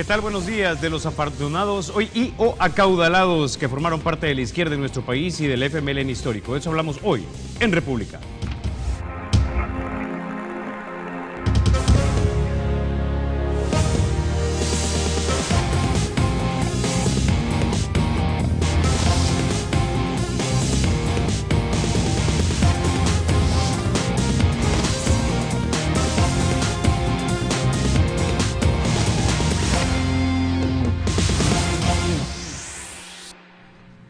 ¿Qué tal? Buenos días. De los afortunados hoy y o acaudalados que formaron parte de la izquierda en nuestro país y del FMLN histórico. De eso hablamos hoy en República.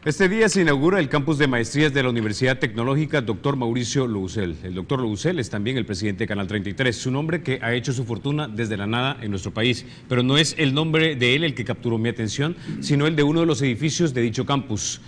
Este día se inaugura el campus de maestrías de la Universidad Tecnológica Dr. Mauricio Lousel. El Dr. Lousel es también el presidente de Canal 33, su nombre que ha hecho su fortuna desde la nada en nuestro país. Pero no es el nombre de él el que capturó mi atención, sino el de uno de los edificios de dicho campus.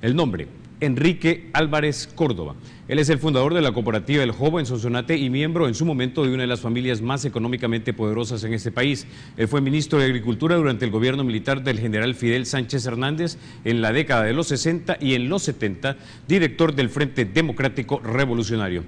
El nombre, Enrique Álvarez Córdoba. Él es el fundador de la cooperativa El Jobo en Sonsonate y miembro en su momento de una de las familias más económicamente poderosas en este país. Él fue ministro de Agricultura durante el gobierno militar del general Fidel Sánchez Hernández en la década de los 60 y en los 70, director del Frente Democrático Revolucionario.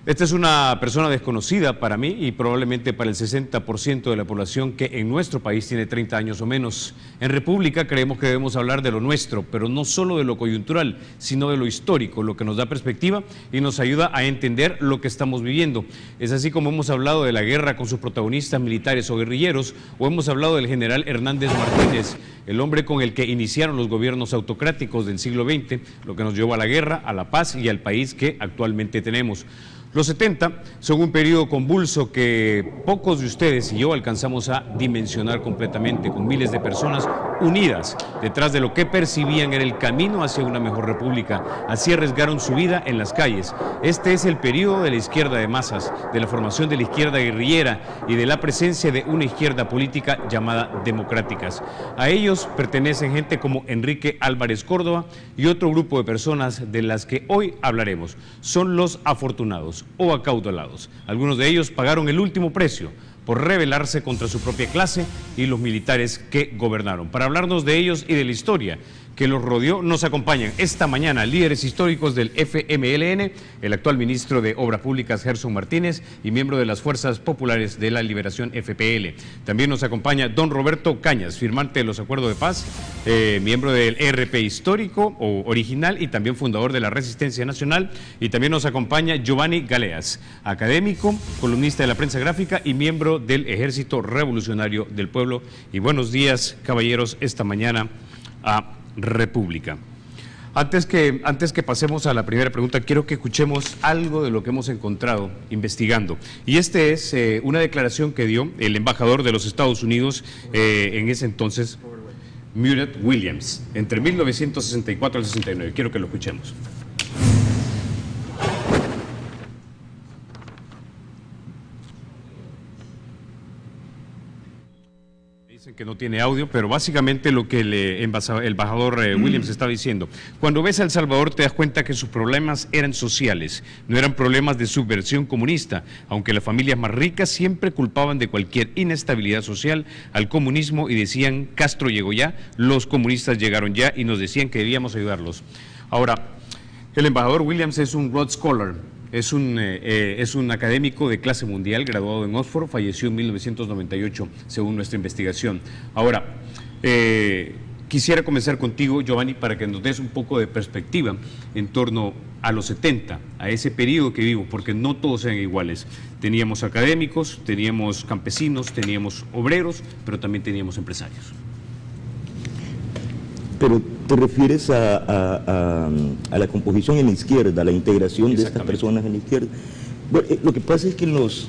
Esta es una persona desconocida para mí y probablemente para el 60% de la población que en nuestro país tiene 30 años o menos. En República creemos que debemos hablar de lo nuestro, pero no solo de lo coyuntural, sino de lo histórico, lo que nos da perspectiva y nos ayuda a entender lo que estamos viviendo. Es así como hemos hablado de la guerra con sus protagonistas militares o guerrilleros, o hemos hablado del general Hernández Martínez, el hombre con el que iniciaron los gobiernos autocráticos del siglo XX, lo que nos llevó a la guerra, a la paz y al país que actualmente tenemos. Los 70 son un periodo convulso que pocos de ustedes y yo alcanzamos a dimensionar completamente, con miles de personas unidas detrás de lo que percibían era el camino hacia una mejor república. Así arriesgaron su vida en las calles. Este es el periodo de la izquierda de masas, de la formación de la izquierda guerrillera y de la presencia de una izquierda política llamada democráticas. A ellos pertenecen gente como Enrique Álvarez Córdoba y otro grupo de personas de las que hoy hablaremos. Son los afortunados o acaudalados. Algunos de ellos pagaron el último precio por rebelarse contra su propia clase y los militares que gobernaron. Para hablarnos de ellos y de la historia que los rodeó, nos acompañan esta mañana líderes históricos del FMLN, el actual ministro de Obras Públicas Gerson Martínez y miembro de las Fuerzas Populares de la Liberación FPL. También nos acompaña don Roberto Cañas, firmante de los Acuerdos de Paz, miembro del ERP histórico o original y también fundador de la Resistencia Nacional. Y también nos acompaña Giovanni Galeas, académico, columnista de la prensa gráfica y miembro del Ejército Revolucionario del Pueblo. Y buenos días, caballeros, esta mañana a República. Antes que pasemos a la primera pregunta, quiero que escuchemos algo de lo que hemos encontrado investigando. Y este es una declaración que dio el embajador de los Estados Unidos en ese entonces, Murray Williams, entre 1964 y el 69. Quiero que lo escuchemos. Dicen que no tiene audio, pero básicamente lo que el embajador Williams estaba diciendo: cuando ves a El Salvador te das cuenta que sus problemas eran sociales, no eran problemas de subversión comunista, aunque las familias más ricas siempre culpaban de cualquier inestabilidad social al comunismo y decían Castro llegó ya, los comunistas llegaron ya y nos decían que debíamos ayudarlos. Ahora, el embajador Williams es un Rhodes Scholar. Es un académico de clase mundial, graduado en Oxford, falleció en 1998, según nuestra investigación. Ahora, quisiera comenzar contigo, Giovanni, para que nos des un poco de perspectiva en torno a los 70, a ese periodo que vivimos, porque no todos eran iguales. Teníamos académicos, teníamos campesinos, teníamos obreros, pero también teníamos empresarios. Pero te refieres a la composición en la izquierda, a la integración de estas personas en la izquierda. Bueno, lo que pasa es que en los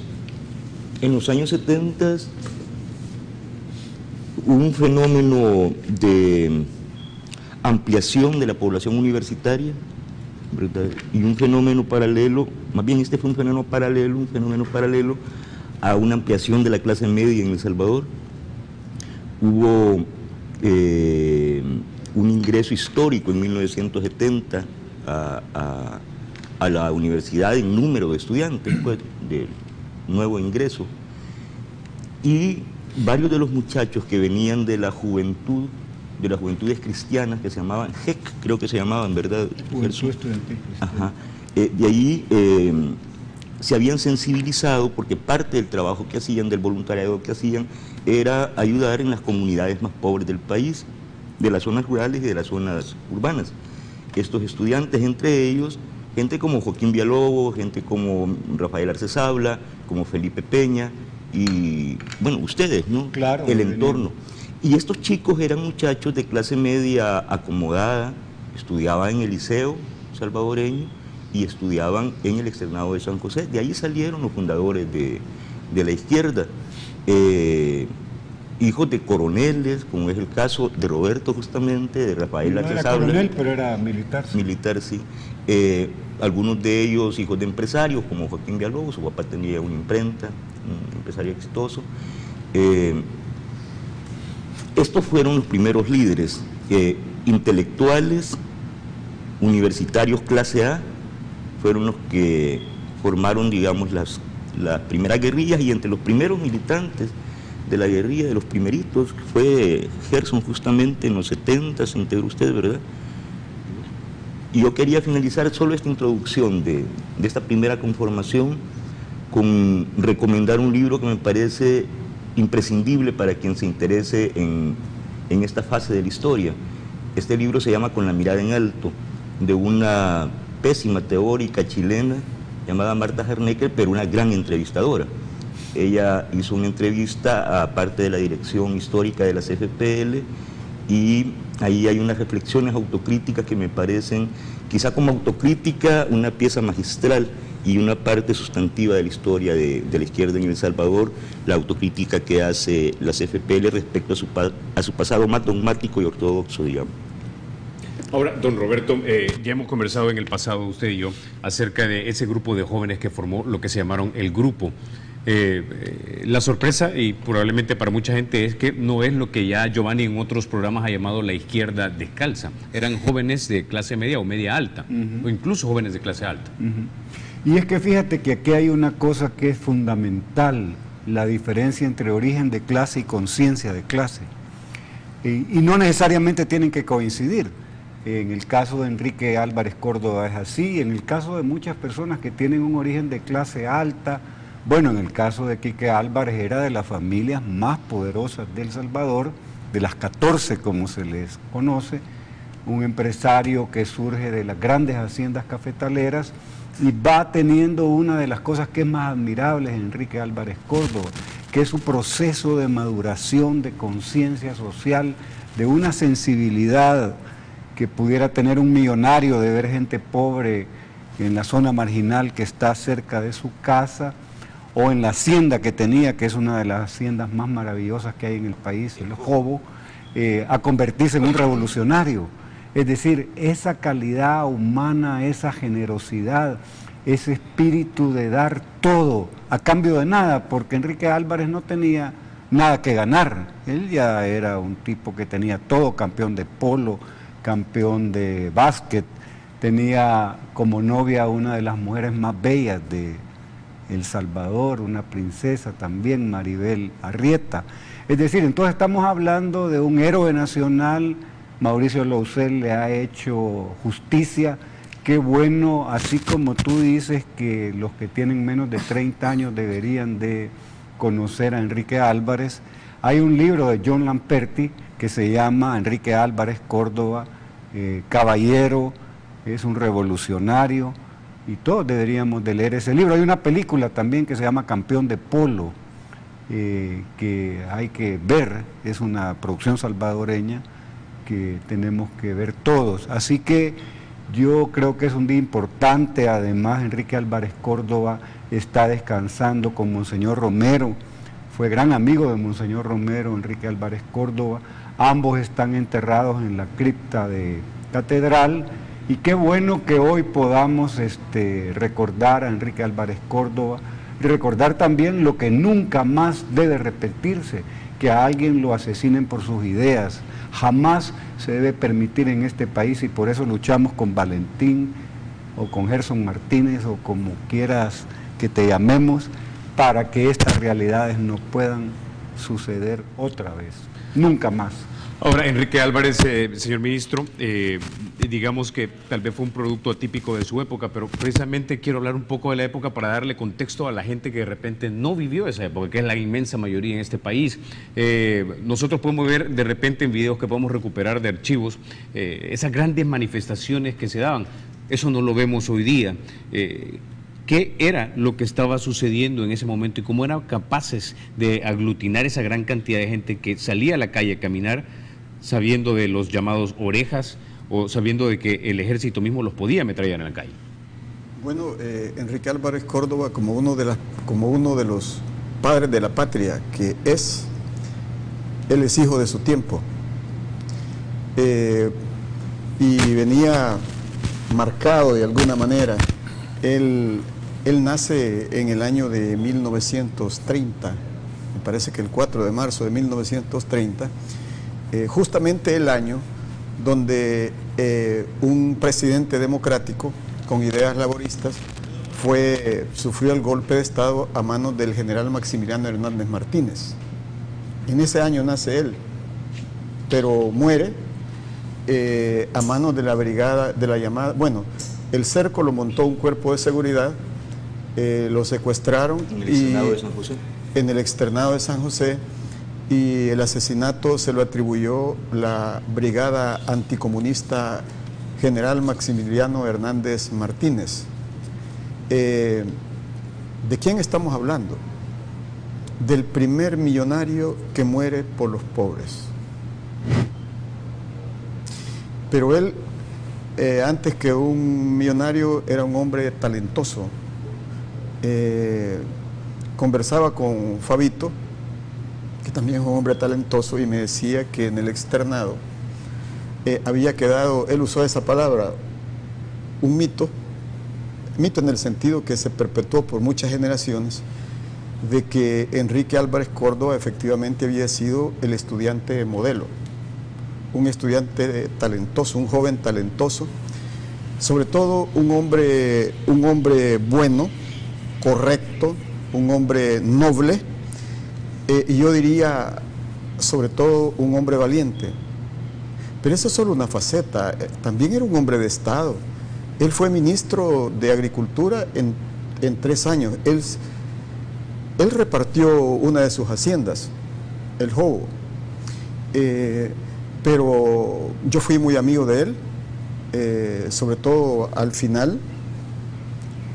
años 70 hubo un fenómeno de ampliación de la población universitaria, ¿verdad? Y un fenómeno paralelo, más bien este fue un fenómeno paralelo a una ampliación de la clase media en El Salvador. Hubo un ingreso histórico en 1970 a la universidad en número de estudiantes, pues, del nuevo ingreso. Y varios de los muchachos que venían de las juventudes cristianas, que se llamaban JEC, creo que se llamaban, ¿verdad? Juventud Estudiantil Cristiana. Ajá. De ahí se habían sensibilizado porque parte del trabajo que hacían, del voluntariado que hacían, era ayudar en las comunidades más pobres del país, de las zonas rurales y de las zonas urbanas. Estos estudiantes, entre ellos, gente como Joaquín Villalobos, gente como Rafael Arce Sabla, como Felipe Peña, y bueno, ustedes, ¿no? Claro, el entorno. Y estos chicos eran muchachos de clase media acomodada, estudiaban en el liceo salvadoreño y estudiaban en el externado de San José. De ahí salieron los fundadores de la izquierda, hijos de coroneles, como es el caso de Roberto justamente, de Rafael Arce Sabla. No era coronel, pero era militar. Sí. Militar, sí. Algunos de ellos hijos de empresarios, como Joaquín Villalobos, su papá tenía una imprenta, un empresario exitoso. Estos fueron los primeros líderes intelectuales, universitarios clase A, fueron los que formaron, digamos, las primeras guerrillas, y entre los primeros militantes de la guerrilla, de los primeritos, fue Gerson justamente en los 70, se integró usted, ¿verdad? Y yo quería finalizar solo esta introducción de esta primera conformación con recomendar un libro que me parece imprescindible para quien se interese en esta fase de la historia. Este libro se llama Con la mirada en alto, de una pésima teórica chilena llamada Marta Harnecker, pero una gran entrevistadora. Ella hizo una entrevista a parte de la dirección histórica de la CFPL y ahí hay unas reflexiones autocríticas que me parecen, quizá como autocrítica, una pieza magistral y una parte sustantiva de la historia de la izquierda en El Salvador, la autocrítica que hace la CFPL respecto a su pasado más dogmático y ortodoxo, digamos. Ahora, don Roberto, ya hemos conversado en el pasado, usted y yo, acerca de ese grupo de jóvenes que formó lo que se llamaron el grupo. La sorpresa, y probablemente para mucha gente, es que no es lo que ya Giovanni en otros programas ha llamado la izquierda descalza. Eran jóvenes de clase media o media alta, o incluso jóvenes de clase alta. Y es que fíjate que aquí hay una cosa que es fundamental, la diferencia entre origen de clase y conciencia de clase. Y no necesariamente tienen que coincidir. En el caso de Enrique Álvarez Córdoba es así, en el caso de muchas personas que tienen un origen de clase alta. Bueno, en el caso de Quique Álvarez era de las familias más poderosas de El Salvador, de las 14 como se les conoce, un empresario que surge de las grandes haciendas cafetaleras y va teniendo una de las cosas que es más admirable en Enrique Álvarez Córdoba, que es su proceso de maduración, de conciencia social, de una sensibilidad que pudiera tener un millonario de ver gente pobre en la zona marginal que está cerca de su casa, o en la hacienda que tenía, que es una de las haciendas más maravillosas que hay en el país, el Jobo, a convertirse en un revolucionario. Es decir, esa calidad humana, esa generosidad, ese espíritu de dar todo a cambio de nada, porque Enrique Álvarez no tenía nada que ganar. Él ya era un tipo que tenía todo, campeón de polo, campeón de básquet, tenía como novia una de las mujeres más bellas de El Salvador, una princesa también, Maribel Arrieta. Es decir, entonces estamos hablando de un héroe nacional. Mauricio Lousel le ha hecho justicia. Qué bueno, así como tú dices que los que tienen menos de 30 años deberían de conocer a Enrique Álvarez. Hay un libro de John Lamperti que se llama Enrique Álvarez Córdoba, caballero, es un revolucionario, y todos deberíamos de leer ese libro. Hay una película también que se llama Campeón de Polo, que hay que ver, es una producción salvadoreña que tenemos que ver todos. Así que yo creo que es un día importante. Además, Enrique Álvarez Córdoba está descansando con Monseñor Romero, fue gran amigo de Monseñor Romero, Enrique Álvarez Córdoba. Ambos están enterrados en la cripta de Catedral, y qué bueno que hoy podamos recordar a Enrique Álvarez Córdoba y recordar también lo que nunca más debe repetirse, que a alguien lo asesinen por sus ideas. Jamás se debe permitir en este país, y por eso luchamos con Valentín o con Gerson Martínez o como quieras que te llamemos, para que estas realidades no puedan suceder otra vez, nunca más. Ahora, Enrique Álvarez, señor ministro, digamos que tal vez fue un producto atípico de su época, pero precisamente quiero hablar un poco de la época para darle contexto a la gente que de repente no vivió esa época, que es la inmensa mayoría en este país. Nosotros podemos ver de repente en videos que podemos recuperar de archivos esas grandes manifestaciones que se daban. Eso no lo vemos hoy día. ¿Qué era lo que estaba sucediendo en ese momento y cómo eran capaces de aglutinar esa gran cantidad de gente que salía a la calle a caminar sabiendo de los llamados orejas o sabiendo de que el ejército mismo los podía ametrallar en la calle? Bueno, Enrique Álvarez Córdoba, como uno de los padres de la patria que es, él es hijo de su tiempo, y venía marcado de alguna manera. Él nace en el año de 1930, me parece que el 4 de marzo de 1930, justamente el año donde un presidente democrático con ideas laboristas sufrió el golpe de Estado a manos del general Maximiliano Hernández Martínez. En ese año nace él, pero muere a manos de la brigada, de la llamada, bueno, el cerco lo montó un cuerpo de seguridad, lo secuestraron en el externado de San José. En el externado de San José, y el asesinato se lo atribuyó la brigada anticomunista general Maximiliano Hernández Martínez. ¿De quién estamos hablando? Del primer millonario que muere por los pobres. Pero él, antes que un millonario, era un hombre talentoso. Conversaba con Fabito, que también es un hombre talentoso, y me decía que en el externado había quedado, él usó esa palabra, un mito en el sentido que se perpetuó por muchas generaciones, de que Enrique Álvarez Córdoba efectivamente había sido el estudiante modelo, un estudiante talentoso, un joven talentoso, sobre todo un hombre bueno, correcto, un hombre noble, y yo diría sobre todo un hombre valiente. Pero eso es solo una faceta, también era un hombre de Estado. Él fue ministro de Agricultura en 3 años. Él repartió una de sus haciendas, el Jobo, pero yo fui muy amigo de él, sobre todo al final,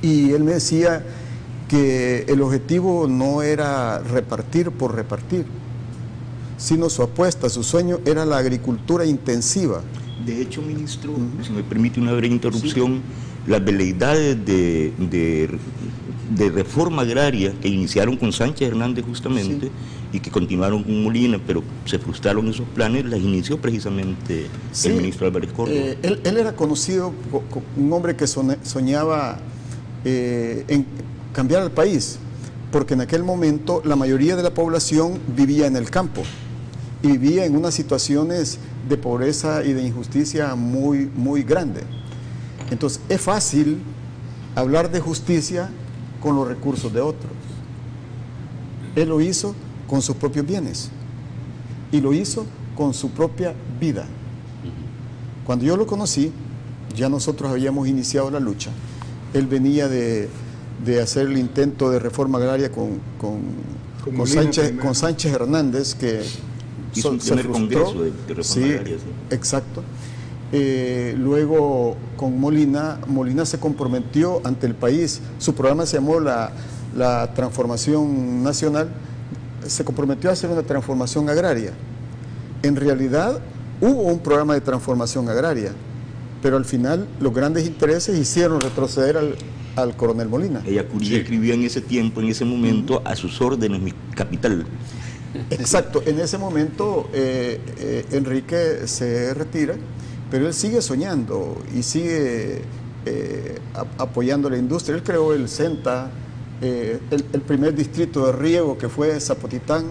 y él me decía que el objetivo no era repartir por repartir, sino su apuesta, su sueño era la agricultura intensiva. De hecho, ministro, si me permite una breve interrupción, sí, las veleidades de reforma agraria que iniciaron con Sánchez Hernández justamente, sí, y que continuaron con Molina, pero se frustraron esos planes, las inició precisamente, sí, el ministro Álvarez Córdoba. Él era conocido como un hombre que soñaba en cambiar al país, porque en aquel momento la mayoría de la población vivía en el campo y vivía en unas situaciones de pobreza y de injusticia muy, muy grande. Entonces es fácil hablar de justicia con los recursos de otros. Él lo hizo con sus propios bienes y lo hizo con su propia vida. Cuando yo lo conocí, ya nosotros habíamos iniciado la lucha. Él venía de hacer el intento de reforma agraria con Sánchez Hernández, que hizo un primer congreso de reforma agraria. Sí. Exacto. Luego con Molina se comprometió ante el país, su programa se llamó la Transformación Nacional, se comprometió a hacer una transformación agraria. En realidad hubo un programa de transformación agraria, pero al final los grandes intereses hicieron retroceder al coronel Molina. Ella Curí, sí, escribió en ese tiempo, en ese momento, a sus órdenes, mi capital. Exacto, en ese momento Enrique se retira, pero él sigue soñando y sigue apoyando la industria. Él creó el CENTA, el primer distrito de riego que fue Zapotitán,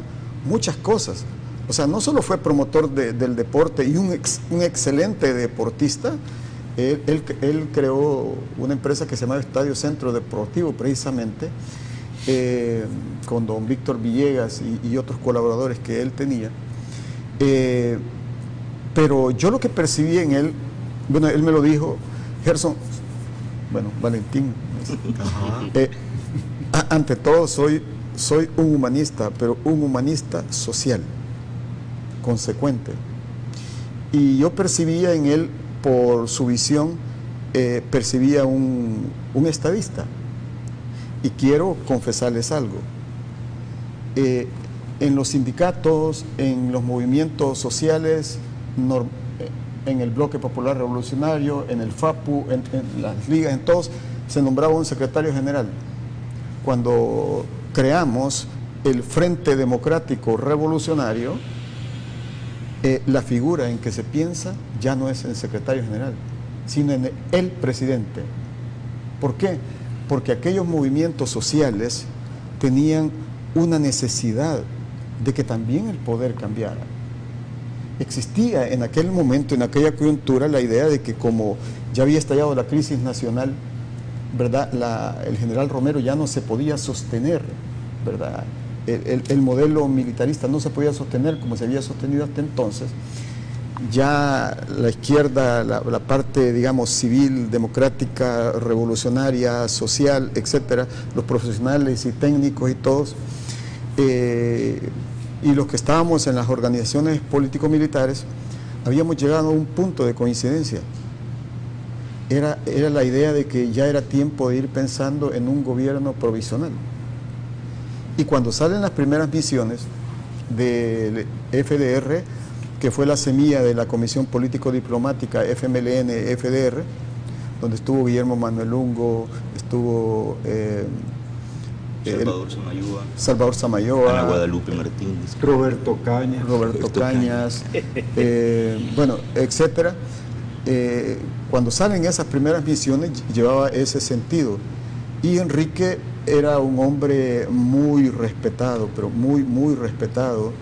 muchas cosas. O sea, no solo fue promotor del deporte y un excelente deportista, él creó una empresa que se llamaba Estadio Centro Deportivo, precisamente, con don Víctor Villegas y otros colaboradores que él tenía. Pero yo lo que percibí en él, bueno, él me lo dijo, Gerson, bueno, Valentín, ante todo soy un humanista, pero un humanista social, consecuente. Y yo percibía en él, por su visión, percibía un estadista. Y quiero confesarles algo. En los sindicatos, en los movimientos sociales, en el Bloque Popular Revolucionario, en el FAPU, en las ligas, en todos, se nombraba un secretario general. Cuando creamos el Frente Democrático Revolucionario, la figura en que se piensa ya no es el secretario general, sino en el presidente. ¿Por qué? Porque aquellos movimientos sociales tenían una necesidad de que también el poder cambiara. Existía en aquel momento, en aquella coyuntura, la idea de que como ya había estallado la crisis nacional, ¿verdad? El general Romero ya no se podía sostener, ¿verdad? El modelo militarista no se podía sostener como se había sostenido hasta entonces. Ya la izquierda, la parte, digamos, civil, democrática, revolucionaria, social, etcétera, los profesionales y técnicos y todos, y los que estábamos en las organizaciones político-militares, habíamos llegado a un punto de coincidencia. Era la idea de que ya era tiempo de ir pensando en un gobierno provisional. Y cuando salen las primeras misiones del FDR, que fue la semilla de la Comisión Político-Diplomática FMLN-FDR, donde estuvo Guillermo Manuel Ungo, estuvo Salvador Samayoa, Ana Guadalupe Martínez, Roberto Cañas, bueno, etcétera. Cuando salen esas primeras misiones llevaba ese sentido. Y Enrique era un hombre muy respetado, pero muy respetado.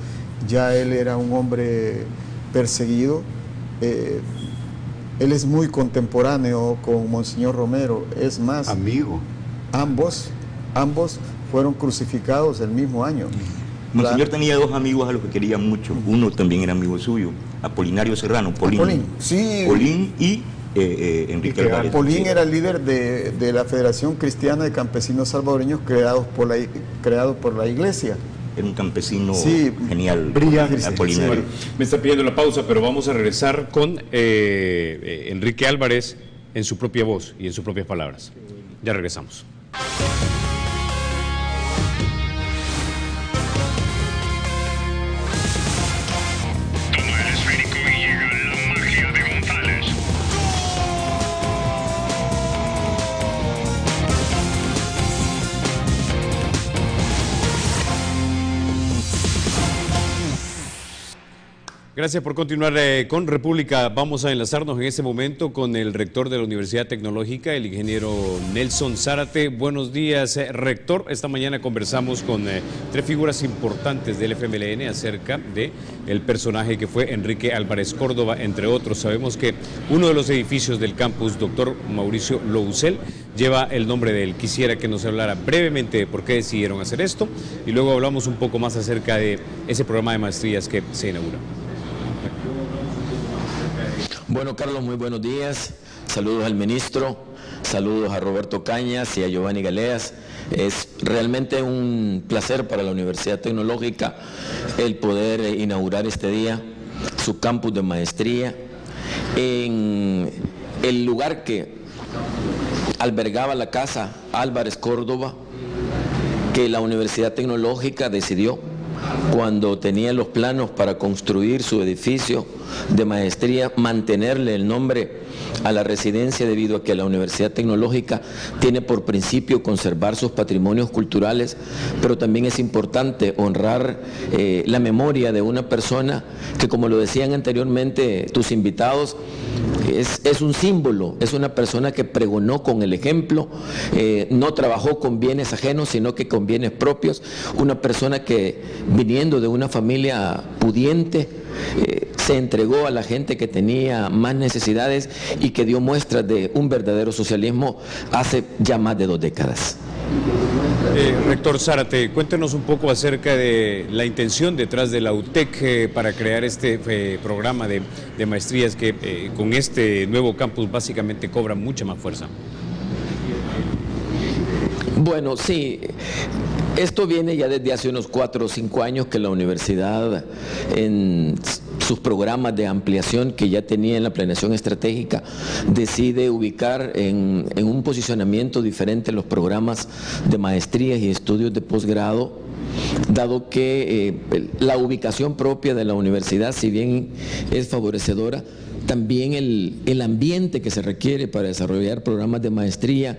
Ya él era un hombre perseguido. Él es muy contemporáneo con Monseñor Romero, es más, amigo. Ambos fueron crucificados el mismo año. Monseñor tenía dos amigos a los que quería mucho. Uno también era amigo suyo, Apolinario Serrano, Polín. Sí. Polín y Enrique Álvarez. Polín era el líder de la Federación Cristiana de Campesinos Salvadoreños creado por la Iglesia. Era un campesino genial, brillante. Apolinario. Bueno, me está pidiendo la pausa, pero vamos a regresar con Enrique Álvarez en su propia voz y en sus propias palabras. Ya regresamos. Gracias por continuar con República. Vamos a enlazarnos en este momento con el rector de la Universidad Tecnológica, el ingeniero Nelson Zárate. Buenos días, rector. Esta mañana conversamos con tres figuras importantes del FMLN acerca del personaje que fue Enrique Álvarez Córdoba, entre otros. Sabemos que uno de los edificios del campus, doctor Mauricio Lousel, lleva el nombre de él. Quisiera que nos hablara brevemente de por qué decidieron hacer esto y luego hablamos un poco más acerca de ese programa de maestrías que se inaugura. Bueno, Carlos, muy buenos días. Saludos al ministro, saludos a Roberto Cañas y a Giovanni Galeas. Es realmente un placer para la Universidad Tecnológica el poder inaugurar este día su campus de maestría en el lugar que albergaba la casa Álvarez Córdoba, que la Universidad Tecnológica decidió cuando tenía los planos para construir su edificio de maestría, mantenerle el nombre a la residencia debido a que la Universidad Tecnológica tiene por principio conservar sus patrimonios culturales, pero también es importante honrar la memoria de una persona que, como lo decían anteriormente tus invitados, es un símbolo, es una persona que pregonó con el ejemplo, no trabajó con bienes ajenos, sino que con bienes propios, una persona que, viniendo de una familia pudiente, se entregó a la gente que tenía más necesidades y que dio muestras de un verdadero socialismo hace ya más de 2 décadas. Rector Zárate, cuéntenos un poco acerca de la intención detrás de la UTEC para crear este programa de maestrías que con este nuevo campus básicamente cobra mucha más fuerza. Bueno, sí, esto viene ya desde hace unos 4 o 5 años que la universidad en sus programas de ampliación que ya tenía en la planeación estratégica decide ubicar en un posicionamiento diferente los programas de maestrías y estudios de posgrado, dado que la ubicación propia de la universidad, si bien es favorecedora, también el ambiente que se requiere para desarrollar programas de maestría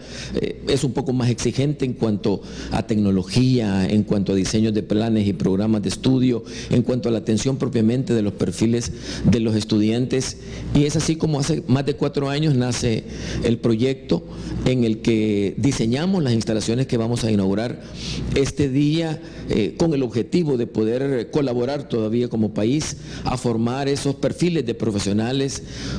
es un poco más exigente en cuanto a tecnología, en cuanto a diseños de planes y programas de estudio, en cuanto a la atención propiamente de los perfiles de los estudiantes. Y es así como hace más de 4 años nace el proyecto en el que diseñamos las instalaciones que vamos a inaugurar este día con el objetivo de poder colaborar todavía como país a formar esos perfiles de profesionales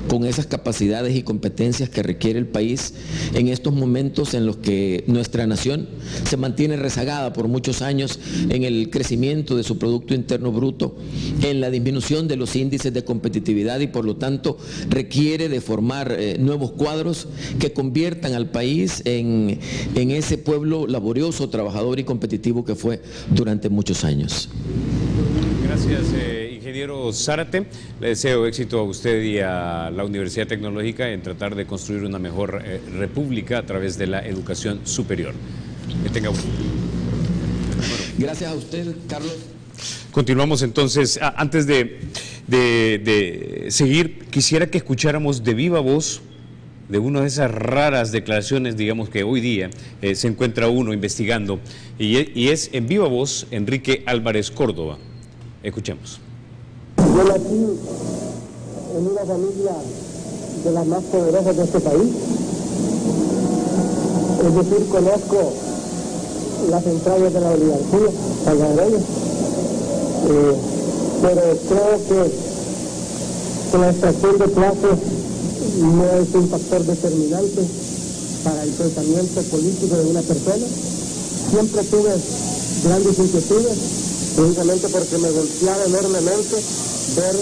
con esas capacidades y competencias que requiere el país en estos momentos en los que nuestra nación se mantiene rezagada por muchos años en el crecimiento de su Producto Interno Bruto, en la disminución de los índices de competitividad y por lo tanto requiere de formar nuevos cuadros que conviertan al país en ese pueblo laborioso, trabajador y competitivo que fue durante muchos años. Gracias, ingeniero Zárate. Le deseo éxito a usted y a la Universidad Tecnológica en tratar de construir una mejor república a través de la educación superior. Que tenga un... Gracias a usted, Carlos. Continuamos entonces. Antes de seguir, quisiera que escucháramos de viva voz de una de esas raras declaraciones, digamos, que hoy día se encuentra uno investigando, y es en viva voz Enrique Álvarez Córdoba. Escuchemos. Yo nací en una familia de las más poderosas de este país, es decir, conozco las entrañas de la oligarquía salvadoreña, pero creo que la extracción de clases no es un factor determinante para el pensamiento político de una persona. Siempre tuve grandes inquietudes, precisamente porque me golpeaba enormemente ver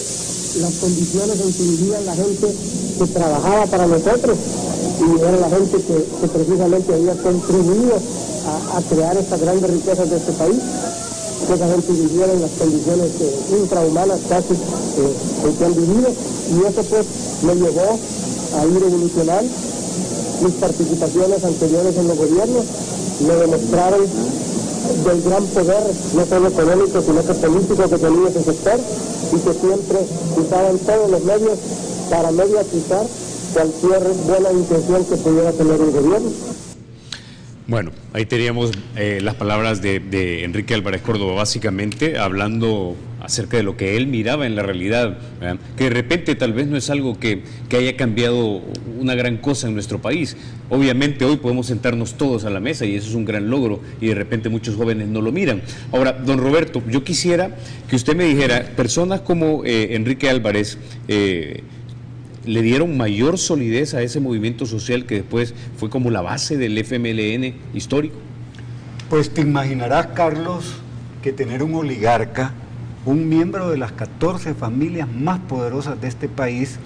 las condiciones en que vivía la gente que trabajaba para nosotros, y era la gente que precisamente había contribuido a crear estas grandes riquezas de este país, que esa gente viviera en las condiciones infrahumanas casi en que han vivido, y eso pues me llevó a ir evolucionando. Mis participaciones anteriores en los gobiernos me demostraron del gran poder, no solo económico, sino que político que tenía ese sector, y que siempre usaban todos los medios para mediatizar cualquier buena intención que pudiera tener el gobierno. Bueno, ahí teníamos las palabras de Enrique Álvarez Córdoba, básicamente hablando acerca de lo que él miraba en la realidad, ¿verdad? Que de repente tal vez no es algo que haya cambiado una gran cosa en nuestro país. Obviamente hoy podemos sentarnos todos a la mesa y eso es un gran logro, y de repente muchos jóvenes no lo miran. Ahora, don Roberto, yo quisiera que usted me dijera, personas como Enrique Álvarez, le dieron mayor solidez a ese movimiento social que después fue como la base del FMLN histórico. Pues te imaginarás, Carlos, que tener un oligarca, un miembro de las 14 familias más poderosas de este país,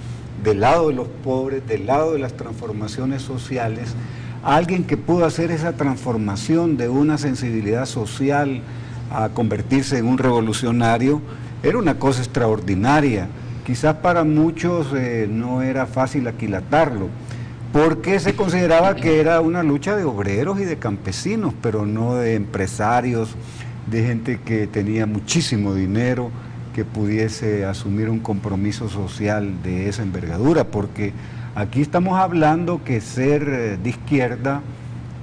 del lado de los pobres, del lado de las transformaciones sociales, alguien que pudo hacer esa transformación de una sensibilidad social a convertirse en un revolucionario, era una cosa extraordinaria. Quizás para muchos no era fácil aquilatarlo, porque se consideraba que era una lucha de obreros y de campesinos, pero no de empresarios, de gente que tenía muchísimo dinero, que pudiese asumir un compromiso social de esa envergadura, porque aquí estamos hablando que ser de izquierda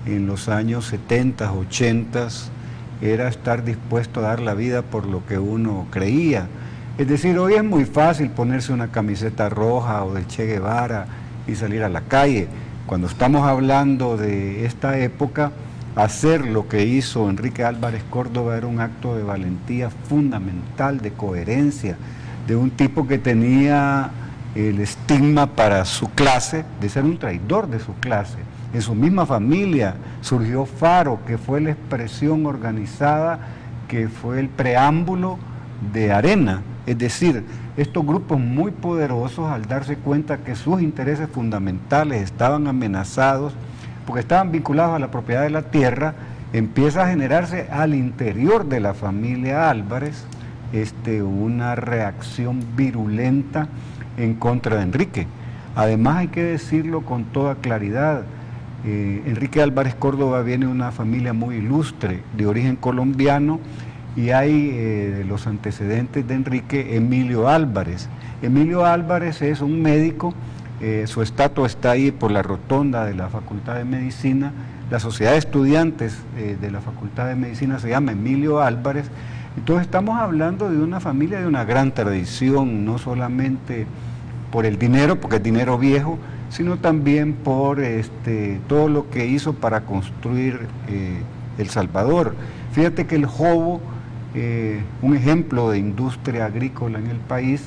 en los años 70, 80 era estar dispuesto a dar la vida por lo que uno creía. Es decir, hoy es muy fácil ponerse una camiseta roja o del Che Guevara y salir a la calle. Cuando estamos hablando de esta época, hacer lo que hizo Enrique Álvarez Córdoba era un acto de valentía fundamental, de coherencia, de un tipo que tenía el estigma para su clase de ser un traidor de su clase. En su misma familia surgió Faro, que fue la expresión organizada, que fue el preámbulo de Arena. Es decir, estos grupos muy poderosos, al darse cuenta que sus intereses fundamentales estaban amenazados, porque estaban vinculados a la propiedad de la tierra, empieza a generarse al interior de la familia Álvarez una reacción virulenta en contra de Enrique. Además, hay que decirlo con toda claridad, Enrique Álvarez Córdoba viene de una familia muy ilustre, de origen colombiano, y hay de los antecedentes de Enrique, Emilio Álvarez. Emilio Álvarez es un médico, su estatua está ahí por la rotonda de la Facultad de Medicina. La Sociedad de Estudiantes de la Facultad de Medicina se llama Emilio Álvarez. Entonces estamos hablando de una familia de una gran tradición, no solamente por el dinero, porque es dinero viejo, sino también por todo lo que hizo para construir El Salvador. Fíjate que el Jobo, un ejemplo de industria agrícola en el país,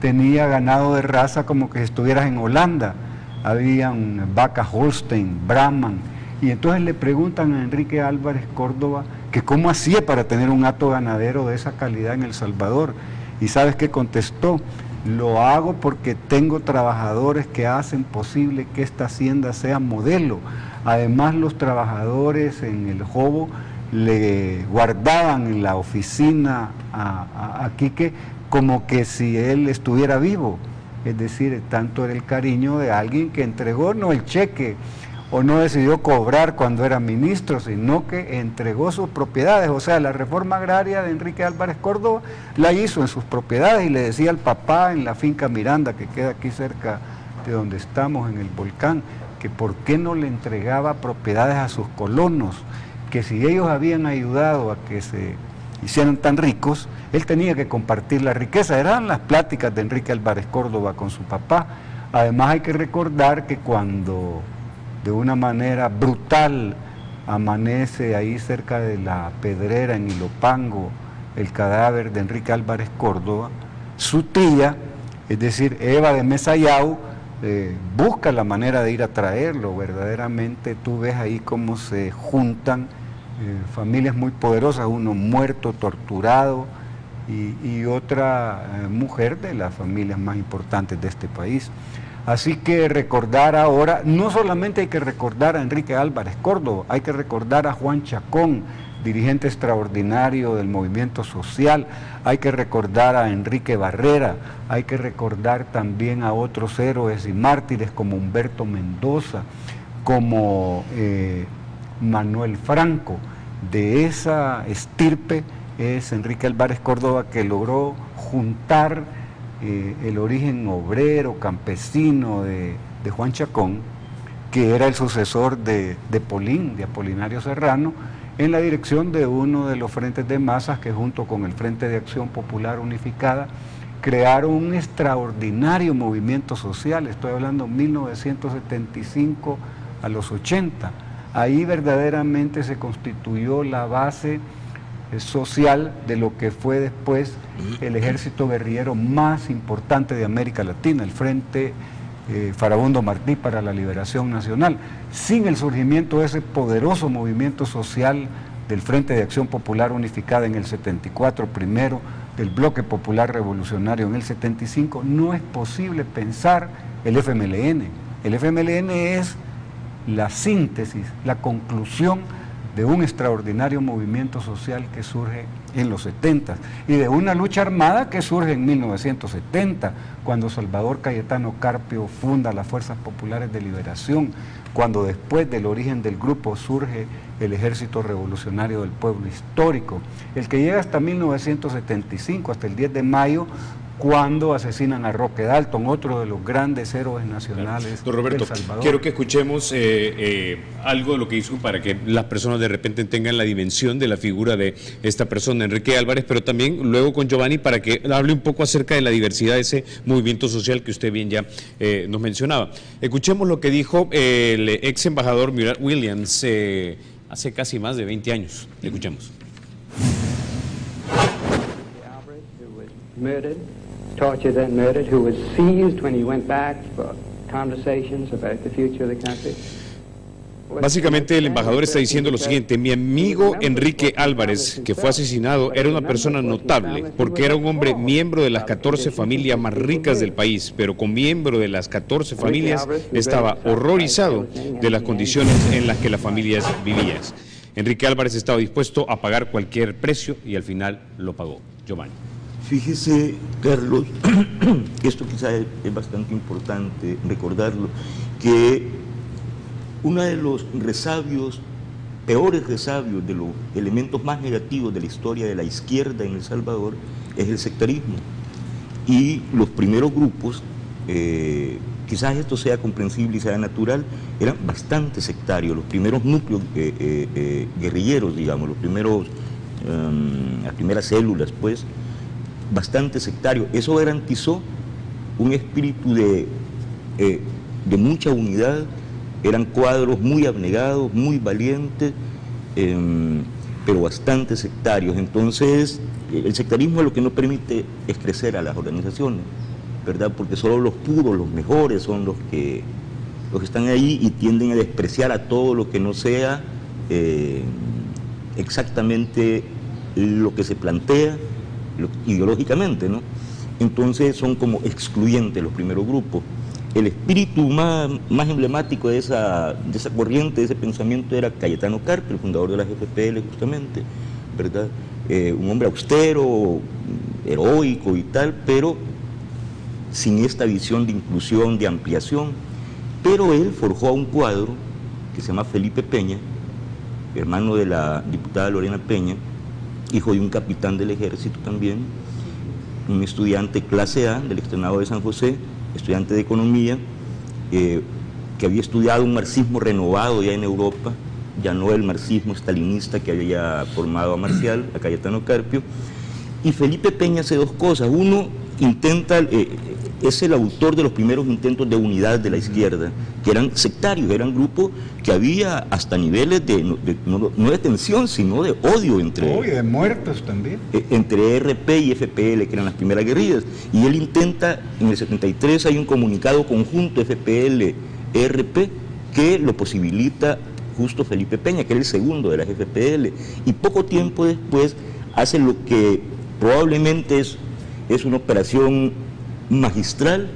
tenía ganado de raza como que estuvieras en Holanda. Habían vaca Holstein, Brahman, y entonces le preguntan a Enrique Álvarez Córdoba que cómo hacía para tener un hato ganadero de esa calidad en El Salvador. ¿Y sabes qué contestó? Lo hago porque tengo trabajadores que hacen posible que esta hacienda sea modelo. Además, los trabajadores en el Jobo le guardaban en la oficina a Quique como que si él estuviera vivo. Es decir, tanto era el cariño de alguien que entregó no el cheque o no decidió cobrar cuando era ministro, sino que entregó sus propiedades. O sea, la reforma agraria de Enrique Álvarez Córdoba la hizo en sus propiedades, y le decía al papá en la finca Miranda, que queda aquí cerca de donde estamos, en el volcán, que por qué no le entregaba propiedades a sus colonos, que si ellos habían ayudado a que se hicieran tan ricos, él tenía que compartir la riqueza. Eran las pláticas de Enrique Álvarez Córdoba con su papá. Además, hay que recordar que cuando de una manera brutal amanece ahí cerca de la Pedrera, en Ilopango, el cadáver de Enrique Álvarez Córdoba, su tía, es decir, Eva de Mesayau, busca la manera de ir a traerlo. Verdaderamente tú ves ahí cómo se juntan familias muy poderosas, uno muerto, torturado, y otra mujer de las familias más importantes de este país. Así que recordar ahora, no solamente hay que recordar a Enrique Álvarez Córdoba, hay que recordar a Juan Chacón, dirigente extraordinario del movimiento social, hay que recordar a Enrique Barrera, hay que recordar también a otros héroes y mártires como Humberto Mendoza, como Manuel Franco. De esa estirpe es Enrique Álvarez Córdoba, que logró juntar el origen obrero, campesino de Juan Chacón, que era el sucesor de Polín, de Apolinario Serrano, en la dirección de uno de los frentes de masas que, junto con el Frente de Acción Popular Unificada, crearon un extraordinario movimiento social. Estoy hablando de 1975 a los 80. Ahí verdaderamente se constituyó la base social de lo que fue después el ejército guerrillero más importante de América Latina, el Frente Farabundo Martí para la Liberación Nacional. Sin el surgimiento de ese poderoso movimiento social del Frente de Acción Popular Unificada en el 74, primero del Bloque Popular Revolucionario en el 75, no es posible pensar el FMLN. El FMLN es la síntesis, la conclusión de un extraordinario movimiento social que surge en los 70 y de una lucha armada que surge en 1970, cuando Salvador Cayetano Carpio funda las Fuerzas Populares de Liberación, cuando después del origen del grupo surge el Ejército Revolucionario del Pueblo Histórico, el que llega hasta 1975, hasta el 10 de mayo, cuando asesinan a Roque Dalton, otro de los grandes héroes nacionales. Don Roberto, del Salvador. Quiero que escuchemos algo de lo que hizo para que las personas de repente tengan la dimensión de la figura de esta persona, Enrique Álvarez, pero también luego con Giovanni para que hable un poco acerca de la diversidad de ese movimiento social que usted bien ya nos mencionaba. Escuchemos lo que dijo el ex embajador Murad Williams hace casi más de 20 años. Escuchemos. Tortured and murdered, who was seized when he went back for conversations about the future of the country. Básicamente el embajador está diciendo lo siguiente: mi amigo Enrique Álvarez, que fue asesinado, era una persona notable, porque era un hombre miembro de las 14 familias más ricas del país, pero como miembro de las 14 familias estaba horrorizado de las condiciones en las que las familias vivían. Enrique Álvarez estaba dispuesto a pagar cualquier precio y al final lo pagó. Giovanni. Fíjese, Carlos, esto quizás es bastante importante recordarlo, que uno de los resabios, peores resabios, de los elementos más negativos de la historia de la izquierda en El Salvador es el sectarismo. Y los primeros grupos, quizás esto sea comprensible y sea natural, eran bastante sectarios. Los primeros núcleos guerrilleros, digamos, las primeras células, pues, bastante sectario. Eso garantizó un espíritu de mucha unidad. Eran cuadros muy abnegados, muy valientes, pero bastante sectarios. Entonces, el sectarismo lo que no permite es crecer a las organizaciones, ¿verdad? Porque solo los puros, los mejores, son los que están ahí y tienden a despreciar a todo lo que no sea exactamente lo que se plantea ideológicamente, ¿no? Entonces son como excluyentes los primeros grupos. El espíritu más emblemático de esa corriente, de ese pensamiento, era Cayetano Carpio, el fundador de las FPL, justamente, ¿verdad? Un hombre austero, heroico y tal, pero sin esta visión de inclusión, de ampliación. Pero él forjó a un cuadro que se llama Felipe Peña, hermano de la diputada Lorena Peña, hijo de un capitán del ejército también, un estudiante clase A del externado de San José, estudiante de economía, que había estudiado un marxismo renovado ya en Europa, ya no el marxismo estalinista que había formado a Marcial, a Cayetano Carpio. Y Felipe Peña hace dos cosas. Uno, es el autor de los primeros intentos de unidad de la izquierda, que eran sectarios, eran grupos que había hasta niveles no de tensión, sino de odio entre... de muertos también. Entre RP y FPL, que eran las primeras guerrillas. Y él intenta, en el 73 hay un comunicado conjunto FPL-RP que lo posibilita justo Felipe Peña, que era el segundo de las FPL. Y poco tiempo después hace lo que probablemente es una operación magistral,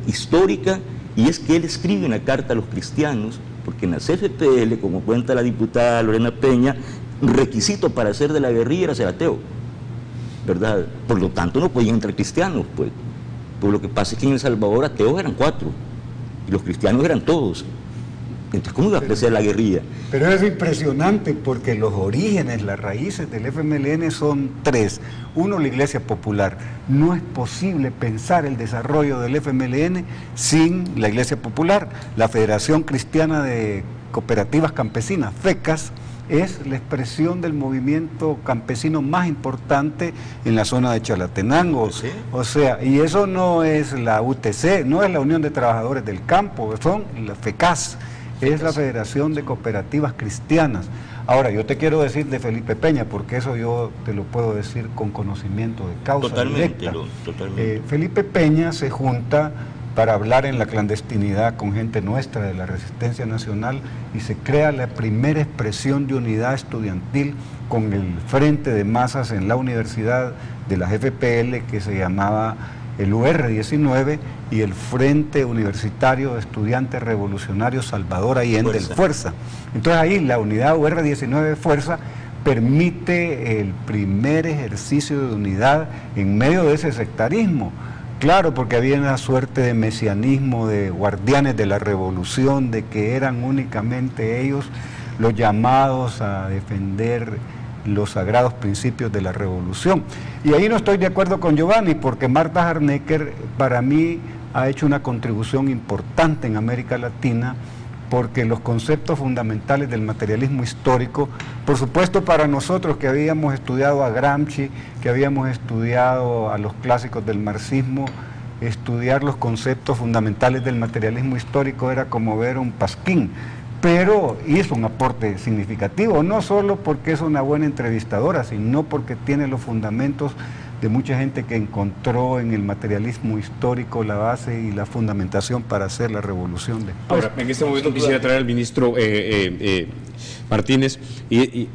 histórica, y es que él escribe una carta a los cristianos, porque en las FPL, como cuenta la diputada Lorena Peña, requisito para ser de la guerrilla era ser ateo, ¿verdad? Por lo tanto no podían entrar cristianos, pues. Pero lo que pasa es que en El Salvador ateos eran 4, y los cristianos eran todos. Entonces, ¿cómo iba a apreciar la guerrilla? Pero es impresionante porque los orígenes, las raíces del FMLN son 3. Uno, la Iglesia Popular. No es posible pensar el desarrollo del FMLN sin la Iglesia Popular. La Federación Cristiana de Cooperativas Campesinas, FECAS, es la expresión del movimiento campesino más importante en la zona de Chalatenango. ¿Sí? O sea, y eso no es la UTC, no es la Unión de Trabajadores del Campo, son la FECAS. Es la Federación de Cooperativas Cristianas. Ahora, yo te quiero decir de Felipe Peña, porque eso yo te lo puedo decir con conocimiento de causa totalmente, directa. Totalmente. Felipe Peña se junta para hablar en la clandestinidad con gente nuestra de la Resistencia Nacional y se crea la primera expresión de unidad estudiantil con el frente de masas en la universidad de las FPL que se llamaba el UR-19 y el Frente Universitario de Estudiantes Revolucionarios Salvador Allende, el Fuerza. Entonces ahí la unidad UR-19 Fuerza permite el primer ejercicio de unidad en medio de ese sectarismo. Claro, porque había una suerte de mesianismo, de guardianes de la revolución, de que eran únicamente ellos los llamados a defender los sagrados principios de la revolución. Y ahí no estoy de acuerdo con Giovanni, porque Marta Harnecker para mí ha hecho una contribución importante en América Latina, porque los conceptos fundamentales del materialismo histórico, por supuesto para nosotros que habíamos estudiado a Gramsci, que habíamos estudiado a los clásicos del marxismo, estudiar los conceptos fundamentales del materialismo histórico era como ver un pasquín, pero hizo un aporte significativo, no solo porque es una buena entrevistadora, sino porque tiene los fundamentos de mucha gente que encontró en el materialismo histórico la base y la fundamentación para hacer la revolución después. Ahora, en este momento quisiera traer al ministro Martínez y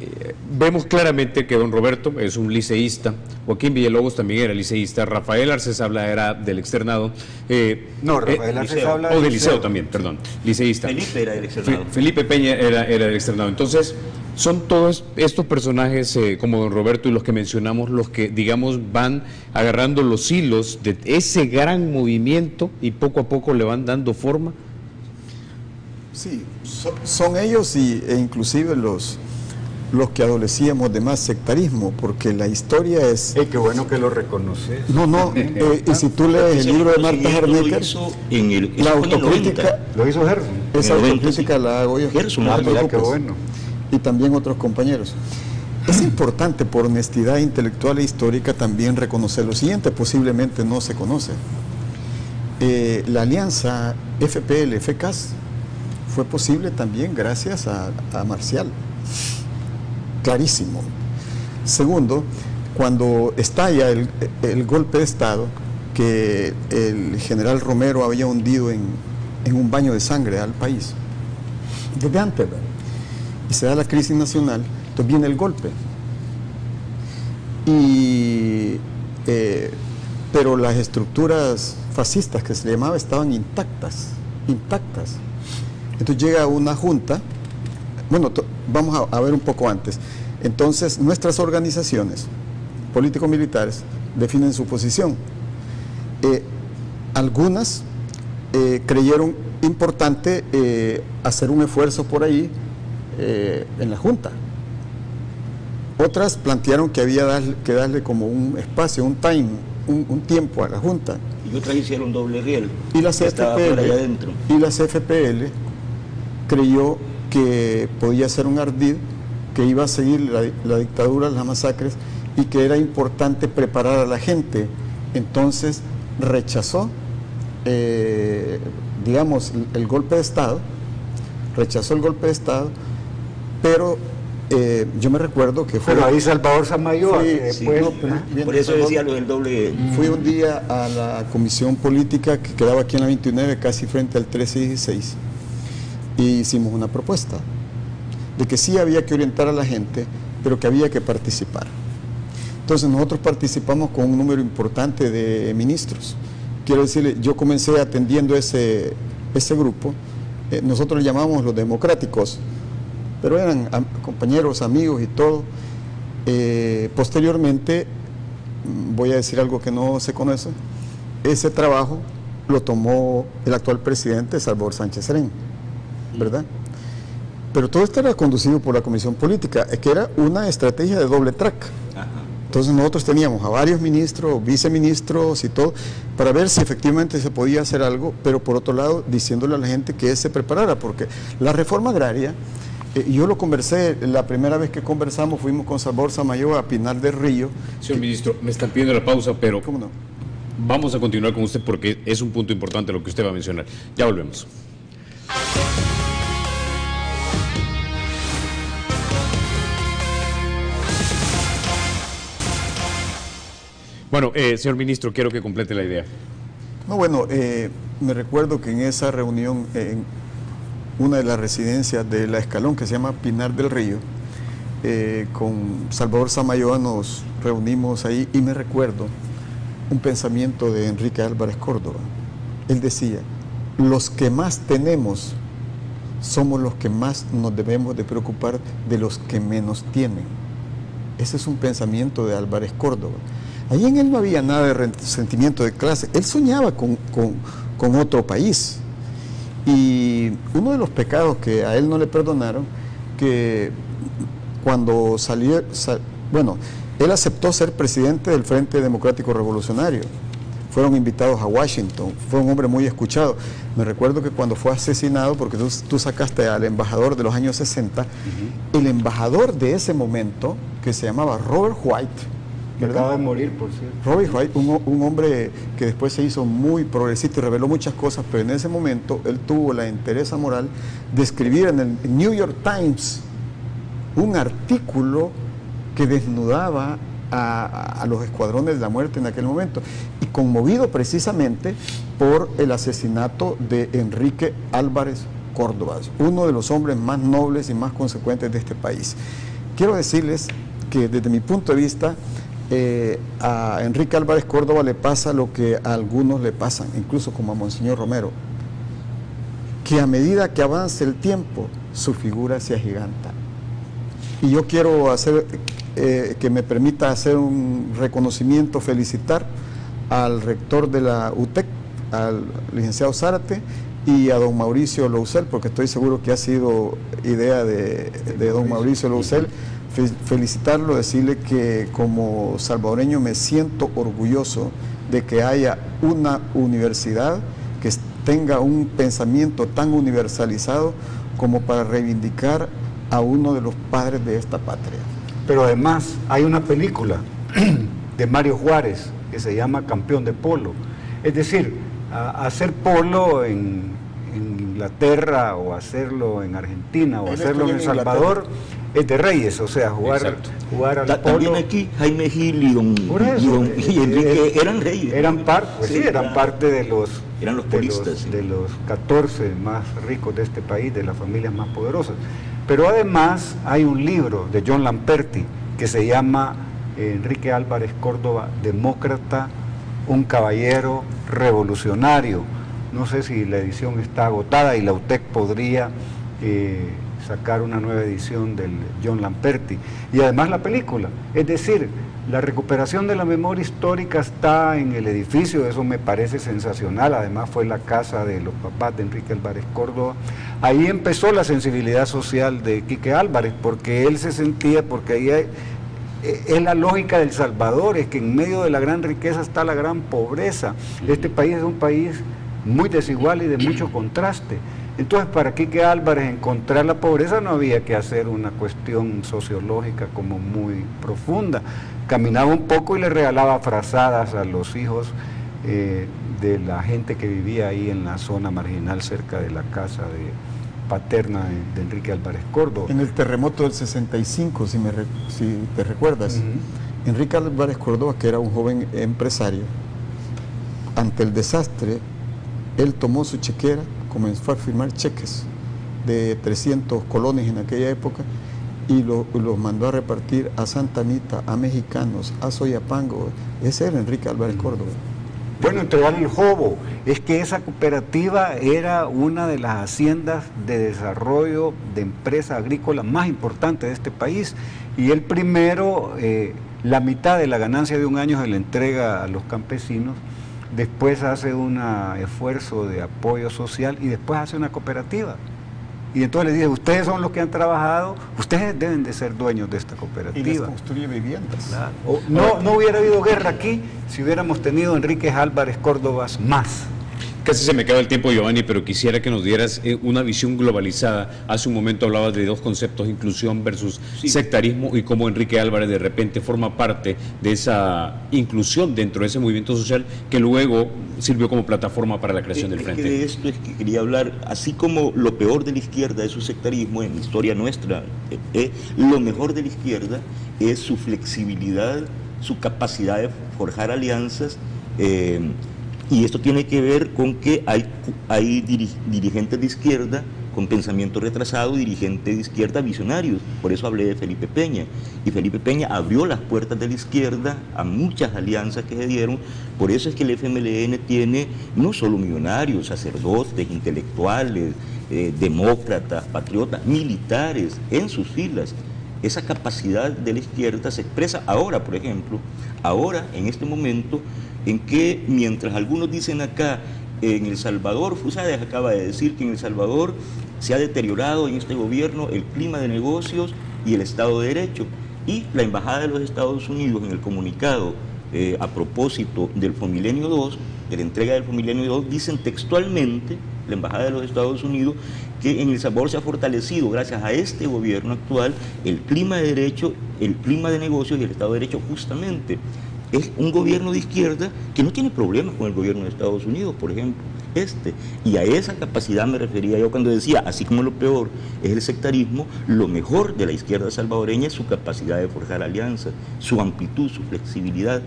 vemos claramente que don Roberto es un liceísta, Joaquín Villalobos también era liceísta, Rafael Arces Habla era del externado. No, Rafael Arces Habla o del liceo también, perdón, liceísta. Felipe era del externado. Felipe Peña era del externado. Entonces, son todos estos personajes como don Roberto y los que mencionamos los que, digamos, van agarrando los hilos de ese gran movimiento y poco a poco le van dando forma. Sí, son ellos e inclusive los que adolecíamos de más sectarismo, porque la historia es... Qué bueno que lo reconoces. No, y si tú lees el libro de Marta Hernecker, la autocrítica... Lo hizo Gerson. Esa autocrítica la hago yo. Gerson, qué bueno. Y también otros compañeros. Es importante por honestidad intelectual e histórica también reconocer lo siguiente, posiblemente no se conoce. La alianza FPL-FCAS fue posible también gracias a Marcial. Clarísimo. Segundo, cuando estalla el golpe de Estado, que el general Romero había hundido en un baño de sangre al país, desde antes, y se da la crisis nacional, entonces viene el golpe. Pero las estructuras fascistas que se le llamaba estaban intactas. Entonces llega una junta, bueno, vamos a ver un poco antes. Entonces nuestras organizaciones político-militares definen su posición. Algunas creyeron importante hacer un esfuerzo por ahí en la Junta. Otras plantearon que había que darle como un espacio, un tiempo a la Junta. Y otras hicieron doble riel. Y la CFPL creyó que podía ser un ardid, que iba a seguir la dictadura, las masacres, y que era importante preparar a la gente. Entonces rechazó, digamos, el golpe de Estado, pero yo me recuerdo que fue... Pero ahí Salvador Samayoa, por eso decía lo del doble. Fui un día a la comisión política que quedaba aquí en la 29, casi frente al 13 y 16, y hicimos una propuesta de que sí había que orientar a la gente, pero que había que participar. Entonces nosotros participamos con un número importante de ministros. Quiero decirle, yo comencé atendiendo ese grupo, nosotros le llamamos los democráticos, pero eran compañeros, amigos y todo. Posteriormente, voy a decir algo que no se conoce, ese trabajo lo tomó el actual presidente Salvador Sánchez Serén, ¿verdad? Pero todo esto era conducido por la Comisión Política, que era una estrategia de doble track. Entonces nosotros teníamos a varios ministros, viceministros y todo, para ver si efectivamente se podía hacer algo, pero por otro lado diciéndole a la gente que se preparara, porque la reforma agraria, yo lo conversé, la primera vez que conversamos fuimos con Salvador Samayoa a Pinar del Río. Señor ministro, me están pidiendo la pausa, pero ¿cómo no? Vamos a continuar con usted porque es un punto importante lo que usted va a mencionar. Ya volvemos. Bueno, señor ministro, quiero que complete la idea. No, bueno, me recuerdo que en esa reunión, en una de las residencias de La Escalón, que se llama Pinar del Río, con Salvador Samayoa nos reunimos ahí y me recuerdo un pensamiento de Enrique Álvarez Córdoba. Él decía, los que más tenemos somos los que más nos debemos de preocupar de los que menos tienen. Ese es un pensamiento de Álvarez Córdoba. Ahí en él no había nada de resentimiento de clase, él soñaba con otro país. Y uno de los pecados que a él no le perdonaron, que cuando salió, bueno, él aceptó ser presidente del Frente Democrático Revolucionario, fueron invitados a Washington, fue un hombre muy escuchado. Me recuerdo que cuando fue asesinado, porque tú sacaste al embajador de los años 60, el embajador de ese momento, que se llamaba Robert White, ¿verdad? Acaba de morir, por cierto. Robert White, un hombre que después se hizo muy progresista y reveló muchas cosas, pero en ese momento él tuvo la entereza moral de escribir en el New York Times un artículo que desnudaba a los escuadrones de la muerte en aquel momento, y conmovido precisamente por el asesinato de Enrique Álvarez Córdoba, uno de los hombres más nobles y más consecuentes de este país. Quiero decirles que desde mi punto de vista, a Enrique Álvarez Córdoba le pasa lo que a algunos le pasan, incluso como a Monseñor Romero, que a medida que avance el tiempo, su figura se agiganta. Y yo quiero hacer, que me permita hacer un reconocimiento, felicitar al rector de la UTEC, al licenciado Zárate, y a don Mauricio Lousel, porque estoy seguro que ha sido idea de don Mauricio Lousel. Felicitarlo, decirle que como salvadoreño me siento orgulloso de que haya una universidad que tenga un pensamiento tan universalizado como para reivindicar a uno de los padres de esta patria. Pero además hay una película de Mario Juárez que se llama Campeón de Polo. Es decir, hacer polo en Inglaterra o hacerlo en Argentina o hacerlo en El Salvador es de reyes, o sea, jugar al polo. También aquí Jaime Gil y y Enrique eran reyes. Eran parte de los polistas, de los 14 más ricos de este país, de las familias más poderosas. Pero además hay un libro de John Lamperti que se llama Enrique Álvarez Córdoba, demócrata, un caballero revolucionario. No sé si la edición está agotada y la UTEC podría sacar una nueva edición del John Lamperti. Y además la película, es decir, la recuperación de la memoria histórica está en el edificio, eso me parece sensacional. Además fue la casa de los papás de Enrique Álvarez Córdoba. Ahí empezó la sensibilidad social de Quique Álvarez, porque él se sentía, porque ahí es la lógica del Salvador, es que en medio de la gran riqueza está la gran pobreza. Este país es un país muy desigual y de mucho contraste. Entonces, para Quique Álvarez encontrar la pobreza no había que hacer una cuestión sociológica como muy profunda. Caminaba un poco y le regalaba frazadas a los hijos de la gente que vivía ahí en la zona marginal cerca de la casa paterna de Enrique Álvarez Córdoba. En el terremoto del 65, si te recuerdas, Enrique Álvarez Córdoba, que era un joven empresario, ante el desastre, él tomó su chequera, comenzó a firmar cheques de 300 colones en aquella época y los mandó a repartir a Santa Anita, a mexicanos, a Soyapango. Ese era Enrique Álvarez Córdoba. Bueno, entregar el jobo, es que esa cooperativa era una de las haciendas de desarrollo de empresa agrícola más importantes de este país, y el primero, la mitad de la ganancia de un año se le entrega a los campesinos, después hace un esfuerzo de apoyo social y después hace una cooperativa. Y entonces le dice, ustedes son los que han trabajado, ustedes deben de ser dueños de esta cooperativa. Y les construye viviendas. Claro. No hubiera habido guerra aquí si hubiéramos tenido Enrique Álvarez Córdoba más. Casi se me acaba el tiempo, Giovanni, pero quisiera que nos dieras una visión globalizada. Hace un momento hablabas de dos conceptos, inclusión versus sectarismo, y cómo Enrique Álvarez de repente forma parte de esa inclusión dentro de ese movimiento social que luego sirvió como plataforma para la creación del Frente. De esto es que quería hablar, así como lo peor de la izquierda es su sectarismo, en la historia nuestra, lo mejor de la izquierda es su flexibilidad, su capacidad de forjar alianzas, y esto tiene que ver con que hay dirigentes de izquierda con pensamiento retrasado y dirigentes de izquierda visionarios. Por eso hablé de Felipe Peña. Y Felipe Peña abrió las puertas de la izquierda a muchas alianzas que se dieron. Por eso es que el FMLN tiene no solo millonarios, sacerdotes, intelectuales, demócratas, patriotas, militares en sus filas. Esa capacidad de la izquierda se expresa ahora, por ejemplo, en este momento, en que mientras algunos dicen acá, en El Salvador, Fusades acaba de decir que en El Salvador se ha deteriorado en este gobierno el clima de negocios y el Estado de Derecho, y la Embajada de los Estados Unidos en el comunicado a propósito del Fomilenio 2, de la entrega del Fomilenio 2, dicen textualmente, la Embajada de los Estados Unidos, que en El Salvador se ha fortalecido gracias a este gobierno actual el clima de derecho, el clima de negocios y el Estado de Derecho, justamente. es un gobierno de izquierda que no tiene problemas con el gobierno de Estados Unidos, por ejemplo. Y a esa capacidad me refería yo cuando decía, así como lo peor es el sectarismo, lo mejor de la izquierda salvadoreña es su capacidad de forjar alianzas, su amplitud, su flexibilidad.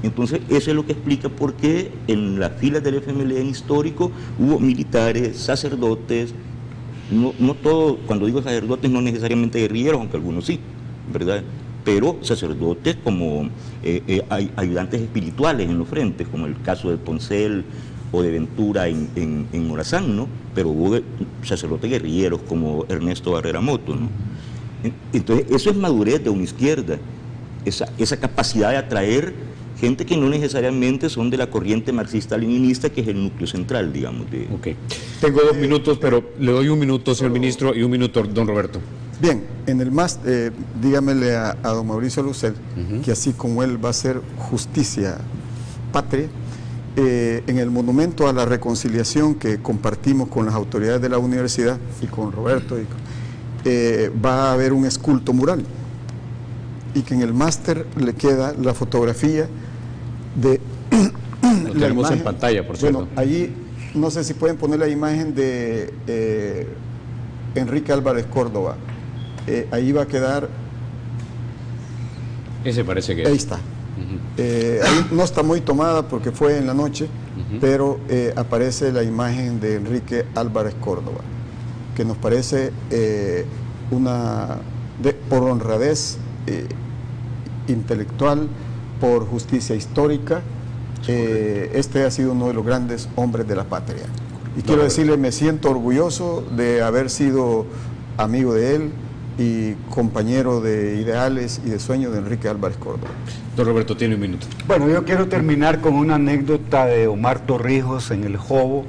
Entonces, eso es lo que explica por qué en las filas del FMLN histórico hubo militares, sacerdotes, no todo, cuando digo sacerdotes no necesariamente guerrilleros, aunque algunos sí, ¿verdad? Pero sacerdotes como ayudantes espirituales en los frentes, como el caso de Poncel o de Ventura en Morazán, ¿no? Pero hubo sacerdotes guerrilleros como Ernesto Barrera Moto, ¿no? Entonces, eso es madurez de una izquierda, esa capacidad de atraer gente que no necesariamente son de la corriente marxista-leninista, que es el núcleo central, digamos. Ok. Tengo 2 minutos, pero le doy 1 minuto, señor ministro, y 1 minuto, don Roberto. Bien, en el más, dígamele a don Mauricio Lucel, que así como él va a hacer justicia patria, en el monumento a la reconciliación que compartimos con las autoridades de la universidad y con Roberto, va a haber un esculto mural, y que en el máster le queda la fotografía de... Lo tenemos en pantalla, por cierto. Bueno, allí, no sé si pueden poner la imagen de Enrique Álvarez Córdoba. Ahí va a quedar... Ese parece que... Ahí está. Ahí no está muy tomada porque fue en la noche, pero aparece la imagen de Enrique Álvarez Córdoba, que nos parece por honradez intelectual, por justicia histórica, este ha sido uno de los grandes hombres de la patria. Y quiero decirle, me siento orgulloso de haber sido amigo de él y compañero de ideales y de sueños de Enrique Álvarez Córdoba. Don Roberto, tiene 1 minuto. Bueno, yo quiero terminar con una anécdota de Omar Torrijos en el Jobo.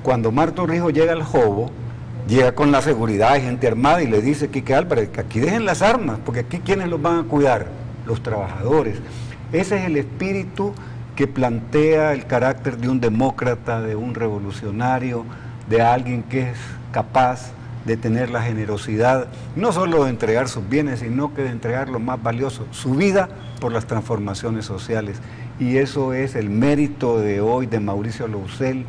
Cuando Omar Torrijos llega al Jobo, llega con la seguridad de gente armada y le dice, Quique Álvarez, que aquí dejen las armas, porque aquí ¿quiénes los van a cuidar? Los trabajadores. Ese es el espíritu que plantea el carácter de un demócrata, de un revolucionario, de alguien que es capaz de tener la generosidad, no solo de entregar sus bienes, sino que de entregar lo más valioso, su vida por las transformaciones sociales. Y eso es el mérito de hoy de Mauricio Lousel,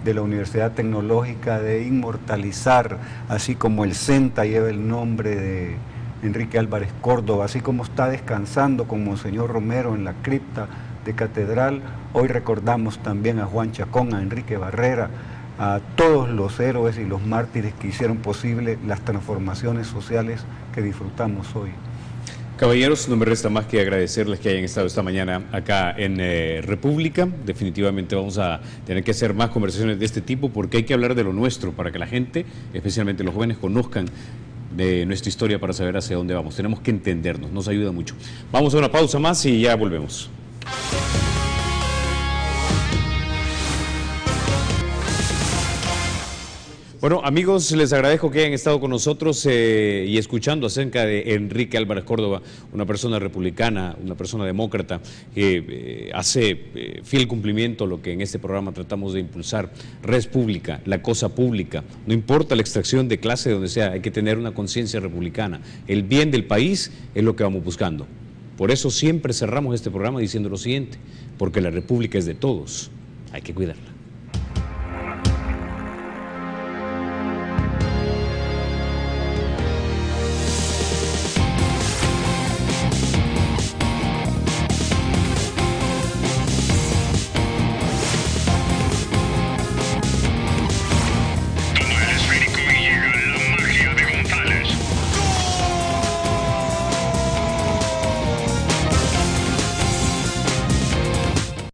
de la Universidad Tecnológica, de inmortalizar, así como el CENTA lleva el nombre de Enrique Álvarez Córdoba, así como está descansando con Monseñor Romero en la cripta de Catedral, hoy recordamos también a Juan Chacón, a Enrique Barrera, a todos los héroes y los mártires que hicieron posible las transformaciones sociales que disfrutamos hoy. Caballeros, no me resta más que agradecerles que hayan estado esta mañana acá en República. Definitivamente vamos a tener que hacer más conversaciones de este tipo porque hay que hablar de lo nuestro para que la gente, especialmente los jóvenes, conozcan de nuestra historia para saber hacia dónde vamos. Tenemos que entendernos, nos ayuda mucho. Vamos a una pausa más y ya volvemos. Bueno, amigos, les agradezco que hayan estado con nosotros y escuchando acerca de Enrique Álvarez Córdoba, una persona republicana, una persona demócrata, que hace fiel cumplimiento a lo que en este programa tratamos de impulsar, res pública, la cosa pública. No importa la extracción de clase de donde sea, hay que tener una conciencia republicana. El bien del país es lo que vamos buscando. Por eso siempre cerramos este programa diciendo lo siguiente, porque la república es de todos, hay que cuidarla.